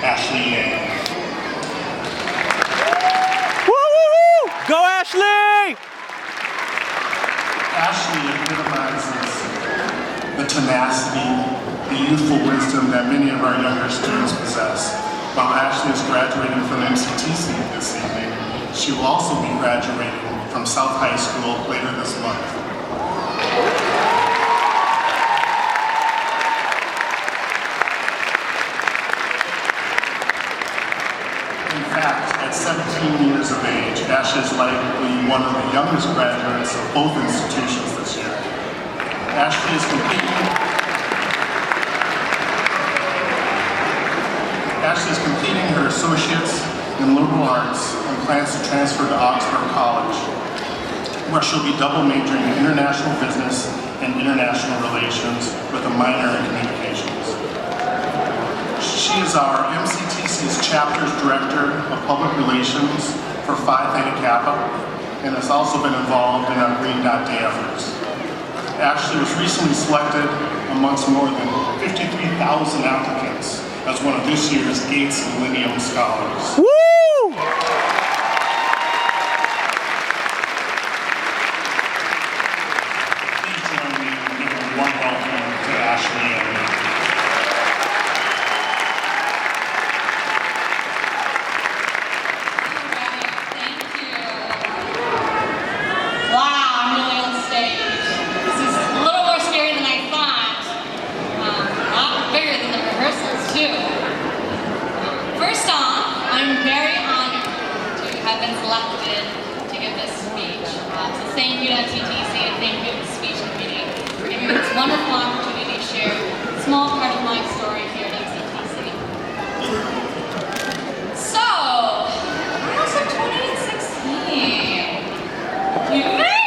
Ashley Yang. Woo, woo, woo! Go Ashley! Ashley epitomizes the tenacity, the youthful wisdom that many of our younger students possess. While Ashley is graduating from MCTC this evening, she will also be graduating from South High School later this month. In fact, at 17 years of age, Ashley is likely one of the youngest graduates of both institutions this year. Ashley is completing her associates in liberal arts and plans to transfer to Augsburg College, where she'll be double majoring in international business and international relations with a minor in communications. She is our MCTC's Chapters Director of Public Relations for Phi Theta Kappa and has also been involved in our Green Dot Day efforts. Ashley was recently selected amongst more than 53,000 applicants as one of this year's Gates Millennium Scholars. Woo! Please join me in giving a warm welcome to Ashley and me. Thank you. Wow, I'm really on stage. This is a little more scary than I thought. A lot bigger than the rehearsals, too. First off, I'm very honored to have been selected to give this speech. So thank you to MCTC and thank you to the speech committee for giving me this wonderful opportunity to share a small part of my story here at MCTC. So, class of 2016. We made it!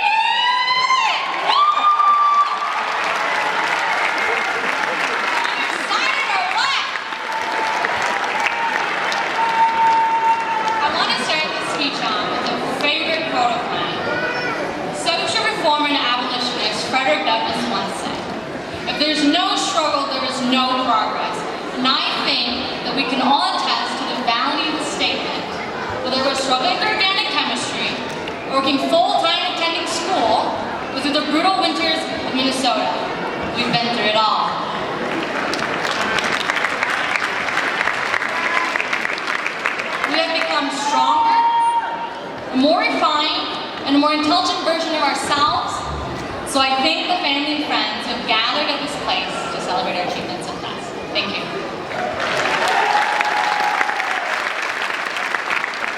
Excited or what? I want to start this speech on with a favorite quote of mine. Social reformer and abolitionist Frederick Douglass once said, "If there's no struggle, there is no progress." And I think that we can all attest to the value of the statement, whether we're struggling with organic chemistry, working full-time attending school, or through the brutal winters of Minnesota. We've been through it all. We have become stronger, a more refined, and a more intelligent version of ourselves. So I thank the family and friends who have gathered at this place to celebrate our achievements in class. Thank you.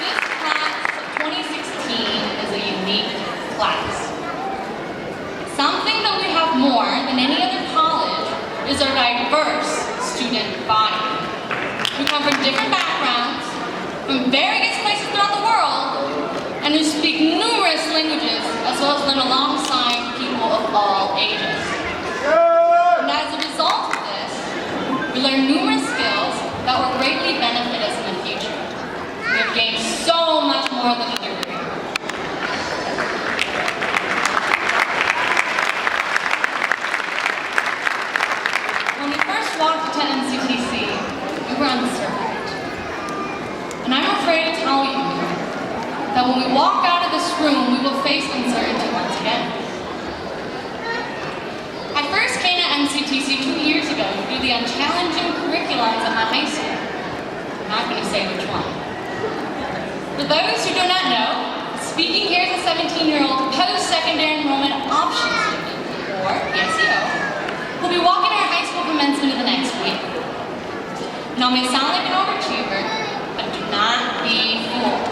This class of 2016 is a unique class. Something that we have more than any other college is our diverse student body. We come from different backgrounds, from various places throughout the world, and who speak numerous languages, as well as learn alongside people of all ages. And as a result of this, we learn numerous skills that will greatly benefit us in the future. We have gained so much more than a degree. When we first walked into MCTC, we were uncertain. And I'm afraid to tell you that when we walk out of this room, we will face uncertainty once again. I first came to MCTC 2 years ago to do the unchallenging curriculums at my high school. I'm not going to say which one. For those who do not know, speaking here as a 17-year-old post-secondary enrollment option student, or PSEO, will be walking our high school commencement in the next week. Now, I may sound like an overachiever, but do not be fooled.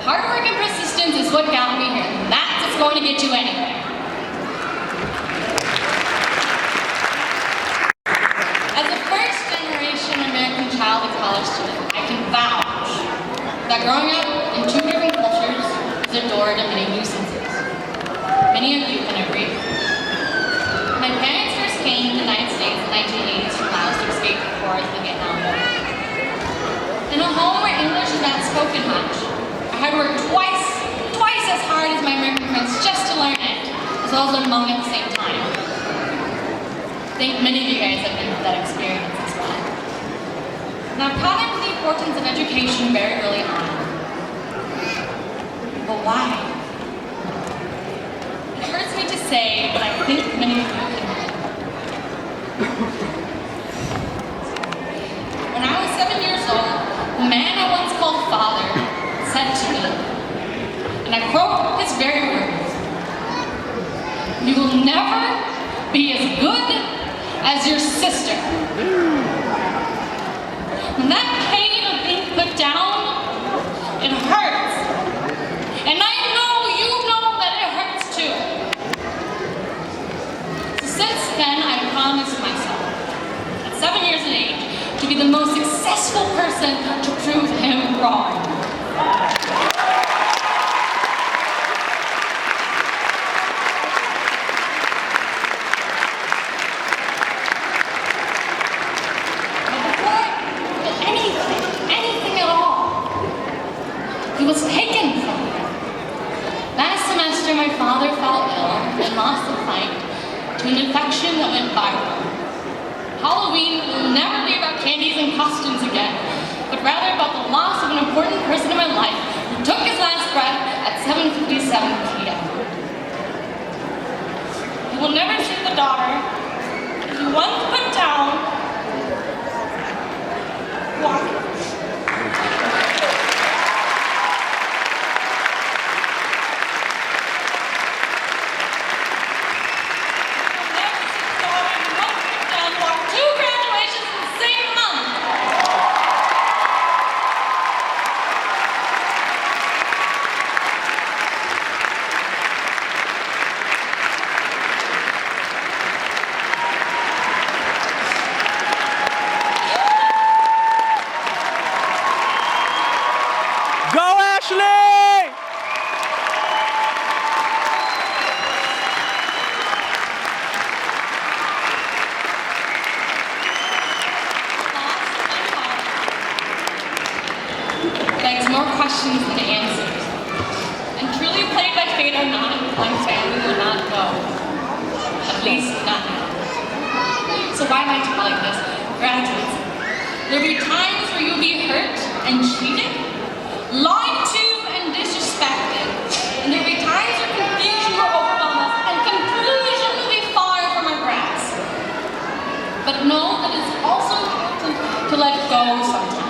Hard work and persistence is what got me here, and that's what's going to get you anywhere. As a first-generation American child and college student, I can vouch that growing up in two different cultures is a door to many nuisances. Many of you can agree. My parents first came to the United States in the 1980s from Laos to escape the horrors of the Vietnam War. In a home where English is not spoken much, I had to work twice as hard as my American friends just to learn it, as well as learn Hmong at the same time. I think many of you guys have been through that experience as well. And I've taught him the importance of education very early on. But why? It hurts me to say, but I think many of you can relate. When I was 7 years old, the man I once called father said to me, and I quote his very words, "You will never be as good as your sister." And that pain of being put down, it hurts. And I know you know that it hurts too. So since then, I promised myself, at 7 years of age, to be the most successful person to prove him wrong. He was taken from me. Last semester, my father fell ill and lost the fight to an infection that went viral. Halloween will never be about candies and costumes again, but rather about the loss of an important person in my life who took his last breath at 7:57 p.m. He will never see the daughter he once put down walking. Begs more questions than answers. And truly played by fate or not, my family will not know. At least not now. So why am I telling this? Graduates, there'll be times where you'll be hurt and cheated, lied to and disrespected. And there'll be times where confusion will overwhelm us and conclusion will be far from our grasp. But know that it's also important to let go sometimes.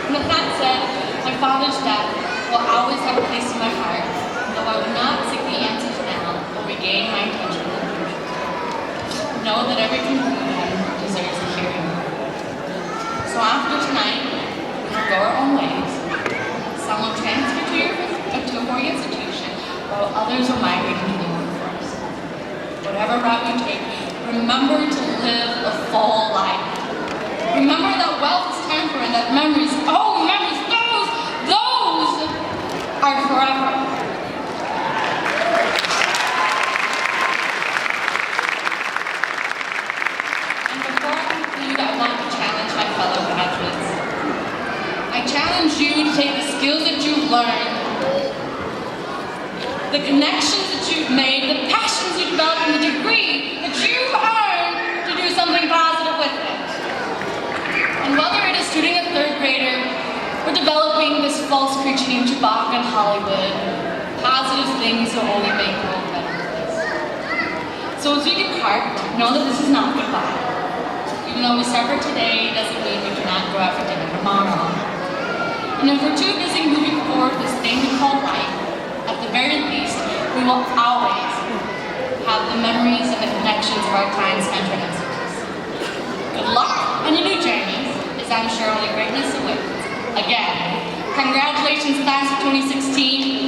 And with that said, my father's death will always have a place in my heart, though I will not seek the answers now or regain my attention in the future. Know that every conclusion deserves a hearing. So after tonight, we'll go our own ways. Some will transfer to a 4-year institution, while others will migrate into the workforce. Whatever route you take, remember to live a full life. Remember that wealth is temporary and that memories, those are forever. And before I conclude, I want to challenge my fellow graduates. I challenge you to take the skills that you've learned, the connections that you've made, the passions you developed, and the degree that you've earned to do something positive with it. And whether it is tutoring a 3rd grader or developing this false creature named Chewbacca in Hollywood, positive things will only make the world a better place. So as we depart, know that this is not goodbye. Even though we separate today, doesn't mean we cannot go out for dinner tomorrow. And if we're too busy moving forward this thing we call life, at the very least, we will always have the memories and the connections of our time spent with us. Good luck on your new journeys, as I'm sure only greatness awaits. Again, congratulations class of 2016.